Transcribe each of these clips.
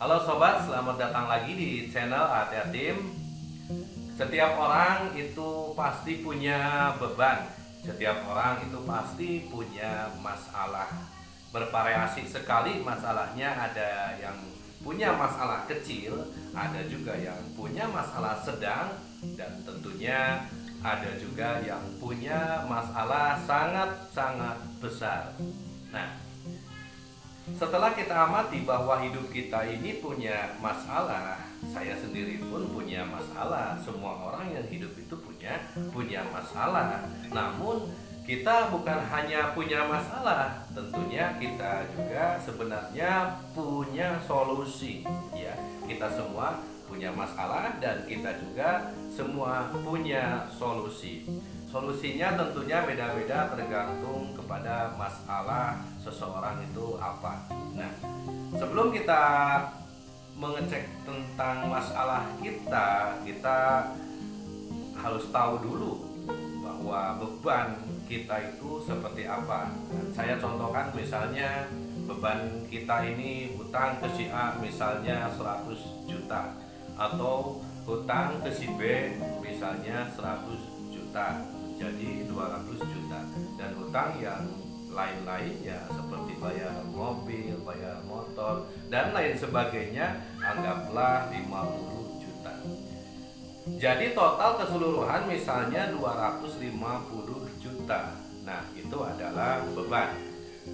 Halo sobat, selamat datang lagi di channel Ati Atim. Setiap orang itu pasti punya beban. Setiap orang itu pasti punya masalah. Bervariasi sekali masalahnya, ada yang punya masalah kecil, ada juga yang punya masalah sedang, dan tentunya ada juga yang punya masalah sangat-sangat besar. Nah, setelah kita amati bahwa hidup kita ini punya masalah, saya sendiri pun punya masalah. Semua orang yang hidup itu punya masalah. Namun kita bukan hanya punya masalah, tentunya kita juga sebenarnya punya solusi. Ya, kita semua punya masalah dan kita juga semua punya solusi. Solusinya tentunya beda-beda tergantung kepada masalah seseorang itu apa. Nah, sebelum kita mengecek tentang masalah kita harus tahu dulu bahwa beban kita itu seperti apa. Dan saya contohkan misalnya beban kita ini hutang ke si A misalnya 100 juta, atau hutang ke si B misalnya 100 juta, jadi 200 juta, dan hutang yang lain-lainnya seperti bayar mobil, bayar motor, dan lain sebagainya anggaplah 50 juta. Jadi total keseluruhan misalnya 250 juta. Nah, itu adalah beban.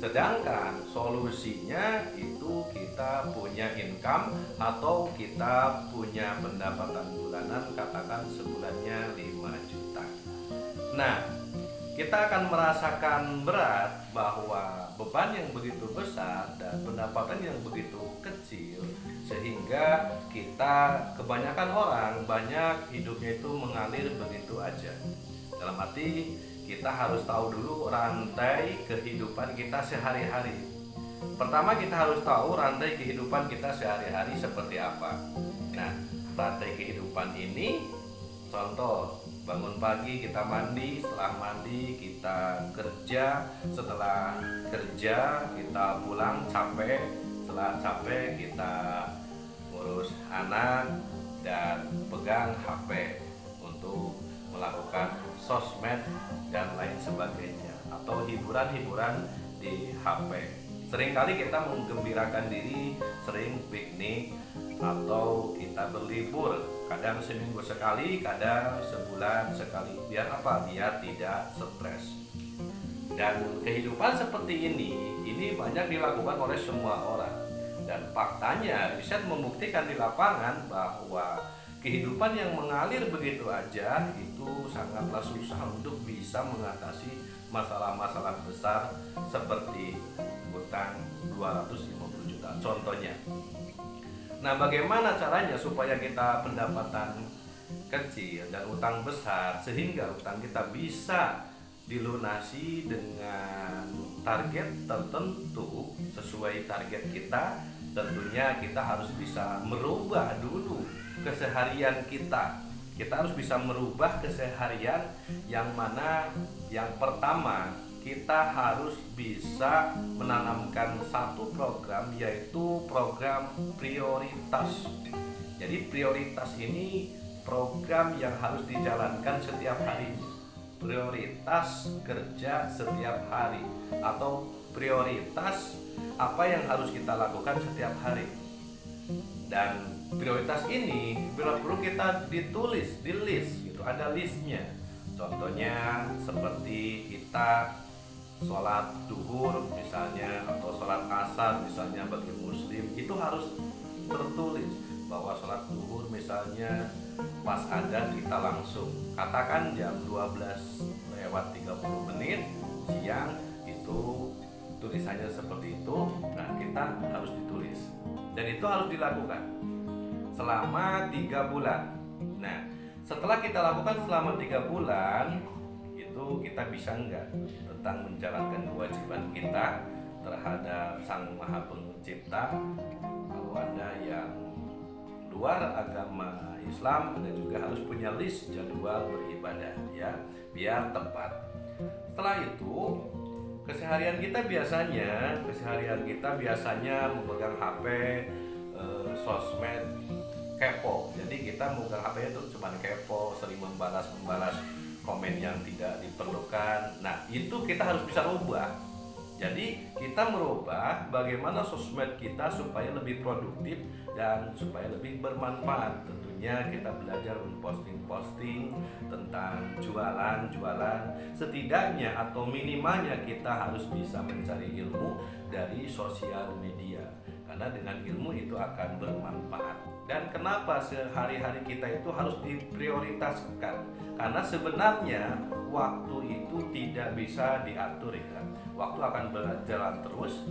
Sedangkan solusinya itu kita punya income atau kita punya pendapatan bulanan, katakan sebulannya 5 juta. Nah, kita akan merasakan berat bahwa beban yang begitu besar dan pendapatan yang begitu kecil, sehingga kita, kebanyakan orang, banyak hidupnya itu mengalir begitu aja. Dalam arti kita harus tahu dulu rantai kehidupan kita sehari-hari. Pertama, kita harus tahu rantai kehidupan kita sehari-hari seperti apa. Nah, rantai kehidupan ini, contoh, bangun pagi kita mandi, setelah mandi kita kerja, setelah kerja kita pulang capek, setelah capek kita ngurus anak dan pegang HP untuk melakukan sosmed dan lain sebagainya, atau hiburan-hiburan di HP. Seringkali kita menggembirakan diri, sering piknik atau kita berlibur, kadang seminggu sekali, kadang sebulan sekali. Biar apa? Biar tidak stres. Dan kehidupan seperti ini banyak dilakukan oleh semua orang. Dan faktanya riset membuktikan di lapangan bahwa kehidupan yang mengalir begitu aja itu sangatlah susah untuk bisa mengatasi masalah-masalah besar seperti hutang 250 juta contohnya. Nah, bagaimana caranya supaya kita pendapatan kecil dan utang besar sehingga utang kita bisa dilunasi dengan target tertentu sesuai target kita? Tentunya kita harus bisa merubah dulu keseharian kita. Kita harus bisa merubah keseharian, yang mana yang pertama kita harus bisa menanamkan satu program, yaitu program prioritas. Jadi prioritas ini program yang harus dijalankan setiap hari. Prioritas kerja setiap hari, atau prioritas apa yang harus kita lakukan setiap hari. Dan prioritas ini bila perlu kita ditulis di list, gitu, ada listnya. Contohnya seperti kita sholat duhur misalnya, atau sholat asar misalnya bagi muslim, itu harus tertulis bahwa sholat duhur misalnya pas adzan kita langsung katakan jam 12:30 siang, itu tulisannya seperti itu. Nah, kita harus ditulis, dan itu harus dilakukan selama 3 bulan. Nah, setelah kita lakukan selama 3 bulan, itu kita bisa enggak tentang menjalankan kewajiban kita terhadap Sang Maha Pencipta. Kalau ada yang luar agama Islam, Anda juga harus punya list jadwal beribadah, ya, biar tepat. Setelah itu, keseharian kita biasanya memegang HP, sosmed kepo. Jadi kita memegang HP itu cuma kepo, sering membalas komen yang tidak diperlukan. Nah, itu kita harus bisa rubah. Jadi kita merubah bagaimana sosmed kita supaya lebih produktif dan supaya lebih bermanfaat. Tentunya kita belajar memposting tentang jualan. Setidaknya atau minimalnya kita harus bisa mencari ilmu dari sosial media. Karena dengan ilmu itu akan bermanfaat. Dan kenapa sehari-hari kita itu harus diprioritaskan? Karena sebenarnya waktu itu tidak bisa diatur ya. Waktu akan berjalan terus.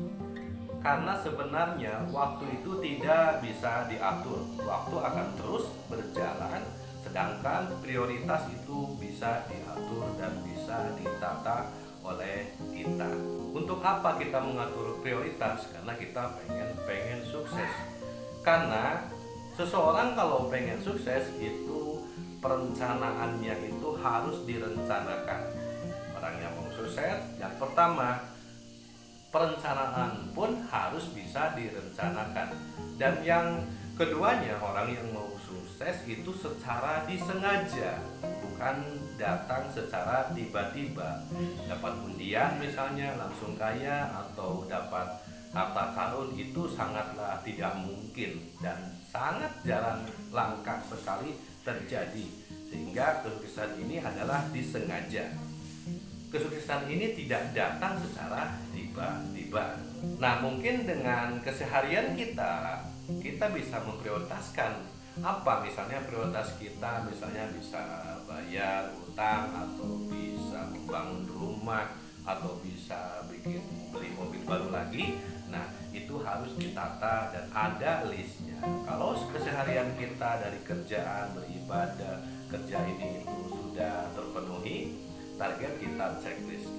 Karena sebenarnya waktu itu tidak bisa diatur. Waktu akan terus berjalan. Sedangkan prioritas itu bisa diatur dan bisa ditata oleh kita. Untuk apa kita mengatur prioritas? Karena kita pengen sukses. Karena seseorang kalau pengen sukses itu perencanaannya itu harus direncanakan. Orang yang mau sukses, yang pertama perencanaan pun harus bisa direncanakan. Dan yang keduanya, orang yang mau sukses itu secara disengaja, bukan datang secara tiba-tiba. Dapat undian misalnya langsung kaya, atau dapat harta karun, itu sangatlah tidak mungkin dan sangat jarang, langka sekali terjadi. Sehingga kesuksesan ini adalah disengaja. Kesuksesan ini tidak datang secara tiba-tiba. Nah, mungkin dengan keseharian kita bisa memprioritaskan apa, misalnya prioritas kita misalnya bisa bayar utang, atau bisa membangun rumah, atau bisa beli mobil baru lagi. Nah, itu harus ditata dan ada listnya. Kalau keseharian kita dari kerjaan, beribadah, kerja ini itu sudah terpenuhi, target kita checklist.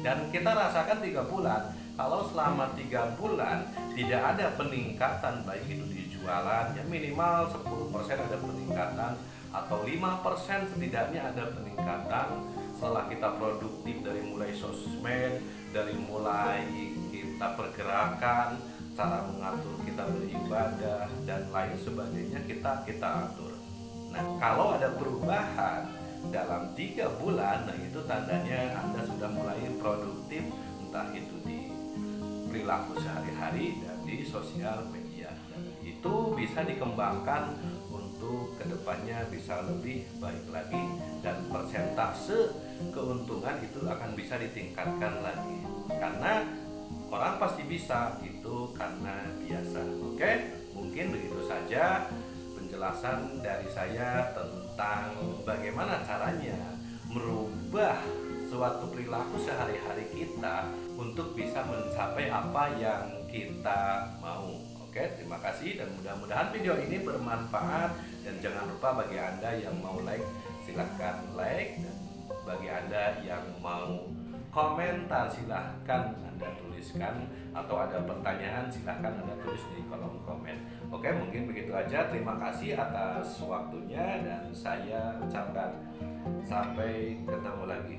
Dan kita rasakan 3 bulan. Kalau selama 3 bulan tidak ada peningkatan, baik itu di jualan, ya minimal 10% ada peningkatan, atau 5% setidaknya ada peningkatan setelah kita produktif dari mulai sosmed, dari mulai kita pergerakan, cara mengatur kita beribadah dan lain sebagainya, kita atur. Nah, kalau ada perubahan dalam 3 bulan, nah itu tandanya Anda sudah mulai produktif, entah itu di perilaku sehari-hari dan di sosial media. Dan itu bisa dikembangkan untuk kedepannya bisa lebih baik lagi, dan persentase keuntungan itu akan bisa ditingkatkan lagi. Karena orang pasti bisa, itu karena biasa. Oke, mungkin begitu saja penjelasan dari saya tentang bagaimana caranya merubah suatu perilaku sehari-hari kita untuk bisa mencapai apa yang kita mau. Oke, terima kasih dan mudah-mudahan video ini bermanfaat, dan jangan lupa bagi Anda yang mau like, silahkan like, dan bagi Anda yang mau komentar silahkan Anda tuliskan, atau ada pertanyaan silahkan Anda tulis di kolom komen. Oke, mungkin begitu aja. Terima kasih atas waktunya, dan saya ucapkan sampai ketemu lagi.